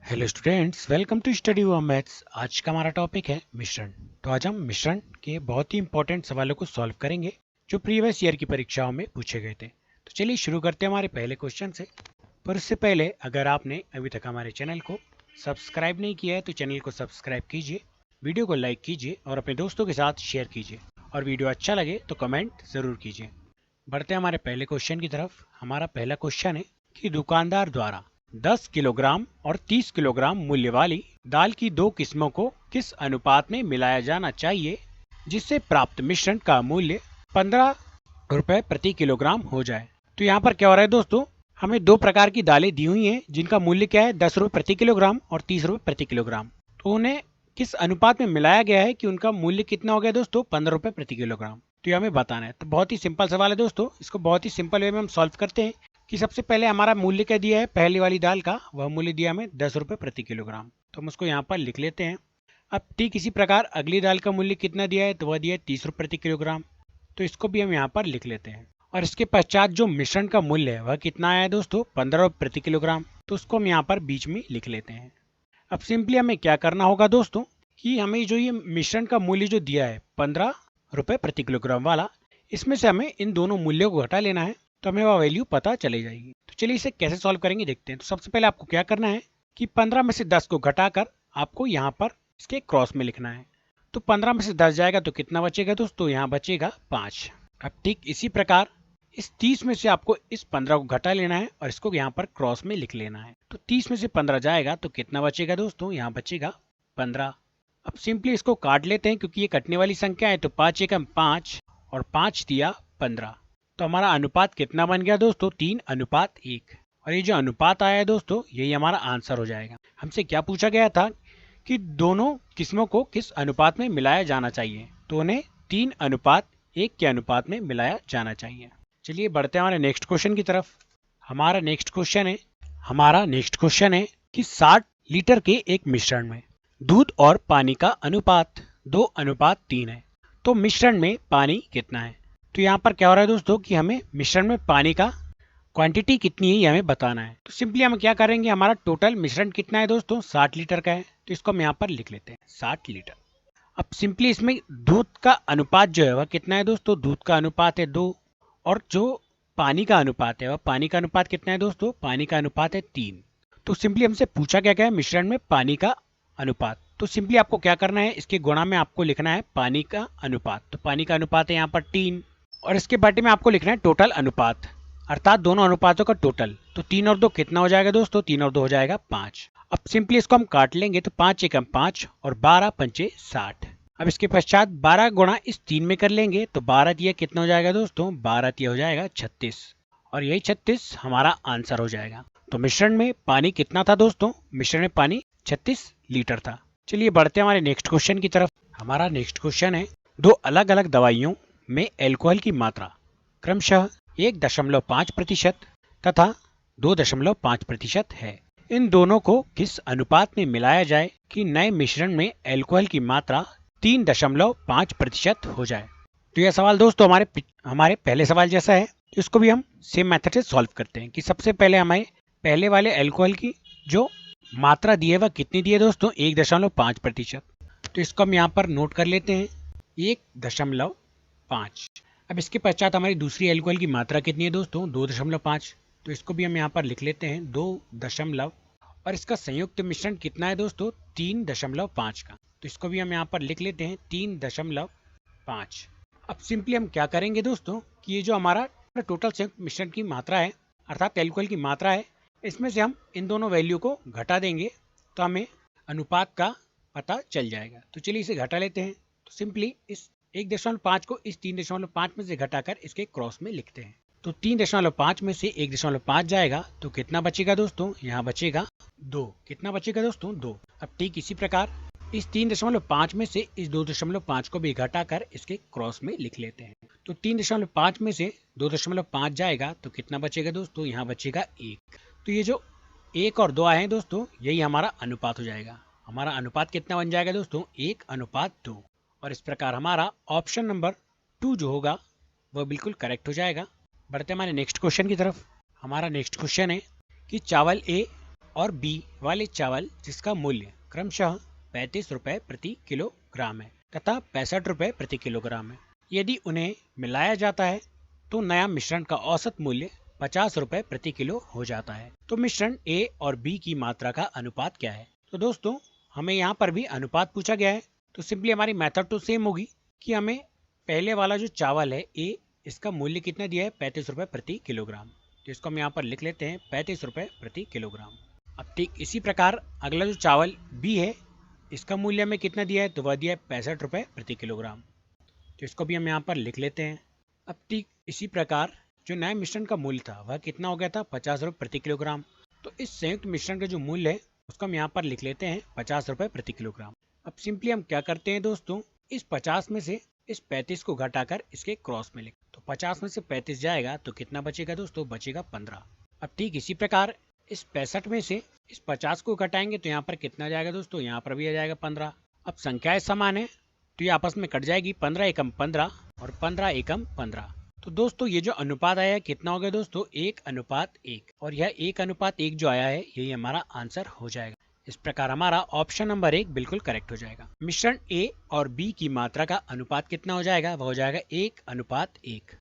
Hello students, welcome to study व maths. आज का हमारा टॉपिक है मिश्रण। तो आज हम मिश्रण के बहुत ही इंपॉर्टेंट सवालों को सॉल्व करेंगे जो प्रीवियस ईयर की परीक्षाओं में पूछे गए थे। तो चलिए शुरू करते हैं हमारे पहले क्वेश्चन से। पर उससे पहले अगर आपने अभी तक हमारे चैनल को सब्सक्राइब नहीं किया है तो चैनल को सब्सक्राइब कीजिए, वीडियो को लाइक कीजिए और अपने दोस्तों के साथ शेयर कीजिए, और वीडियो अच्छा लगे तो कमेंट ज़रूर कीजिए। बढ़ते हैं हमारे पहले क्वेश्चन की तरफ। हमारा पहला क्वेश्चन है कि दुकानदार द्वारा 10 किलोग्राम और 30 किलोग्राम मूल्य वाली दाल की दो किस्मों को किस अनुपात में मिलाया जाना चाहिए जिससे प्राप्त मिश्रण का मूल्य 15 रुपए प्रति किलोग्राम हो जाए। तो यहाँ पर क्या हो रहा है दोस्तों, हमें दो प्रकार की दालें दी हुई हैं जिनका मूल्य क्या है 10 रुपए प्रति किलोग्राम और 30 रुपए प्रति किलोग्राम। तो उन्हें किस अनुपात में मिलाया गया है कि उनका मूल्य कितना हो गया दोस्तों 15 रुपए प्रति किलोग्राम। तो ये हमें बताना है। तो बहुत ही सिंपल सवाल है दोस्तों, इसको बहुत ही सिंपल वे में हम सॉल्व करते हैं कि सबसे पहले हमारा मूल्य क्या दिया है, पहली वाली दाल का वह मूल्य दिया हमें 10 रुपए प्रति किलोग्राम। तो हम उसको यहाँ पर लिख लेते हैं। अब ठीक इसी प्रकार अगली दाल का मूल्य कितना दिया है, तो वह दिया है 30 रुपए प्रति किलोग्राम। तो इसको भी हम यहाँ पर लिख लेते हैं। और इसके पश्चात जो मिश्रण का मूल्य है वह कितना आया है दोस्तों 15 रुपए प्रति किलोग्राम। तो उसको हम यहाँ पर बीच में लिख लेते हैं। अब सिंपली हमें क्या करना होगा दोस्तों कि हमें जो ये मिश्रण का मूल्य जो दिया है 15 रुपए प्रति किलोग्राम वाला, इसमें से हमें इन दोनों मूल्यों को घटा लेना है तो हमें वह वैल्यू पता चली जाएगी। तो चलिए इसे कैसे सॉल्व करेंगे देखते हैं। तो सबसे पहले आपको क्या करना है कि 15 में से 10 को घटाकर आपको यहाँ पर इसके क्रॉस में लिखना है। तो 15 में से 10 जाएगा तो कितना बचेगा दोस्तों, यहाँ बचेगा 5। अब ठीक इसी प्रकार इस 30 में से आपको इस 15 को घटा लेना है और इसको यहाँ पर क्रॉस में लिख लेना है। तो 30 में से 15 जाएगा तो कितना बचेगा दोस्तों, यहाँ बचेगा 15। अब सिंपली इसको काट लेते हैं क्योंकि ये कटने वाली संख्या है। तो 5 एकम 5 और 5 दिया 15। तो हमारा अनुपात कितना बन गया दोस्तों 3:1। और ये जो अनुपात आया है दोस्तों यही हमारा आंसर हो जाएगा। हमसे क्या पूछा गया था कि दोनों किस्मों को किस अनुपात में मिलाया जाना चाहिए, तो उन्हें 3:1 के अनुपात में मिलाया जाना चाहिए। चलिए बढ़ते हैं हमारे नेक्स्ट क्वेश्चन की तरफ। हमारा नेक्स्ट क्वेश्चन है कि 60 लीटर के एक मिश्रण में दूध और पानी का अनुपात 2:3 है। तो मिश्रण में पानी कितना है। तो यहाँ पर क्या हो रहा है दोस्तों कि हमें मिश्रण में पानी का क्वांटिटी कितनी है ये हमें बताना है। तो सिंपली हम क्या करेंगे, हमारा टोटल मिश्रण कितना है दोस्तों 60 लीटर का है। तो इसको हम यहाँ पर लिख लेते हैं 60 लीटर। अब सिंपली इसमें दूध का अनुपात जो है वह कितना है दोस्तों, दूध का अनुपात है 2, और जो पानी का अनुपात है वह पानी का अनुपात कितना है दोस्तों, पानी का अनुपात है 3। तो सिंपली हमसे पूछा क्या है मिश्रण में पानी का अनुपात। तो सिंपली आपको क्या करना है, इसके गुणा में आपको लिखना है पानी का अनुपात। तो पानी का अनुपात है यहाँ पर 3, और इसके बटे में आपको लिखना है टोटल अनुपात, अर्थात दोनों अनुपातों का टोटल। तो 3 और 2 कितना हो जाएगा दोस्तों, 3 और 2 हो जाएगा 5। अब सिंपली इसको हम काट लेंगे तो 5 एकम 5 और 12 पंचे 60। अब इसके पश्चात 12 गुणा इस 3 में कर लेंगे तो 12 दिया कितना हो जाएगा दोस्तों, 12 दिया हो जाएगा 36, और यही 36 हमारा आंसर हो जाएगा। तो मिश्रण में पानी कितना था दोस्तों, मिश्रण में पानी 36 लीटर था। चलिए बढ़ते हैं हमारे नेक्स्ट क्वेश्चन की तरफ। हमारा नेक्स्ट क्वेश्चन है दो अलग अलग दवाइयों में एल्कोहल की मात्रा क्रमशः 1.5% तथा 2.5% है। इन दोनों को किस अनुपात में मिलाया जाए कि नए मिश्रण में एल्कोहल की मात्रा 3.5% हो जाए। तो यह सवाल दोस्तों हमारे पहले सवाल जैसा है। इसको भी हम सेम मेथड से सॉल्व करते हैं कि सबसे पहले हमें पहले वाले एल्कोहल की जो मात्रा दी है वह कितनी दी है दोस्तों 1.5%। तो इसको हम यहाँ पर नोट कर लेते हैं 1.5। अब इसके पश्चात हमारी दूसरी एल्कोहल की मात्रा कितनी है दोस्तों 2.5। तो इसको भी हम यहाँ पर लिख लेते हैं 2 और इसका संयुक्त मिश्रण कितना है दोस्तों 3.5 का। तो इसको भी हम यहाँ पर लिख लेते हैं 3.5। अब सिंपली हम क्या करेंगे दोस्तों कि ये जो हमारा टोटल संयुक्त मिश्रण की मात्रा है अर्थात एल्कोहल की मात्रा है, इसमें से हम इन दोनों वैल्यू को घटा देंगे तो हमें अनुपात का पता चल जाएगा। तो चलिए इसे घटा लेते हैं। तो सिंपली इस 1.5 को इस 3.5 में से घटाकर इसके क्रॉस में लिखते हैं। तो 3.5 में से 1.5 जाएगा तो कितना बचेगा दोस्तों, यहाँ बचेगा 2। कितना बचेगा दोस्तों 2। अब ठीक इसी प्रकार इस 3.5 में से इस 2.5 को भी घटाकर इसके क्रॉस में लिख लेते हैं। तो 3.5 में से 2.5 जाएगा तो कितना बचेगा दोस्तों, यहाँ बचेगा 1। तो ये जो 1 और 2 आए हैं दोस्तों यही हमारा अनुपात हो जाएगा। हमारा अनुपात कितना बन जाएगा दोस्तों 1:2। और इस प्रकार हमारा ऑप्शन नंबर 2 जो होगा वह बिल्कुल करेक्ट हो जाएगा। बढ़ते हमारे नेक्स्ट क्वेश्चन की तरफ। हमारा नेक्स्ट क्वेश्चन है कि चावल ए और बी वाले चावल जिसका मूल्य क्रमशः 35 रुपए प्रति किलोग्राम है तथा 65 रुपए प्रति किलोग्राम है। यदि उन्हें मिलाया जाता है तो नया मिश्रण का औसत मूल्य 50 रुपए प्रति किलो हो जाता है। तो मिश्रण ए और बी की मात्रा का अनुपात क्या है? तो दोस्तों हमें यहाँ पर भी अनुपात पूछा गया है, तो सिंपली हमारी मेथड तो सेम होगी कि हमें पहले वाला जो चावल है ए, इसका मूल्य कितना दिया है 35 रुपए प्रति किलोग्राम, तो इसको हम यहाँ पर लिख लेते हैं 35 रुपए प्रति किलोग्राम। अब ठीक इसी प्रकार अगला जो चावल बी है, इसका मूल्य हमें कितना दिया है, तो वह दिया है 65 रुपए प्रति किलोग्राम, तो इसको भी हम यहाँ पर लिख लेते हैं। अब ठीक इसी प्रकार जो नए मिश्रण का मूल्य था वह कितना हो गया था 50 रुपए प्रति किलोग्राम, तो इस संयुक्त मिश्रण का जो मूल्य है उसको हम यहाँ पर लिख लेते हैं 50 रुपए प्रति किलोग्राम। अब सिंपली हम क्या करते हैं दोस्तों, इस 50 में से इस 35 को घटाकर इसके क्रॉस में लिख, तो 50 में से 35 जाएगा तो कितना बचेगा दोस्तों, बचेगा 15। अब ठीक इसी प्रकार इस 65 में से इस 50 को घटाएंगे तो यहाँ पर कितना जाएगा दोस्तों, यहाँ पर भी आ जाएगा 15। अब संख्याएं समान है तो ये आपस में कट जाएगी, 15 एकम 15 और 15 एकम 15। तो दोस्तों ये जो अनुपात आया है कितना हो गया दोस्तों, 1:1, और यह 1:1 जो आया है यही हमारा आंसर हो जाएगा। इस प्रकार हमारा ऑप्शन नंबर 1 बिल्कुल करेक्ट हो जाएगा। मिश्रण ए और बी की मात्रा का अनुपात कितना हो जाएगा, वह हो जाएगा 1:1।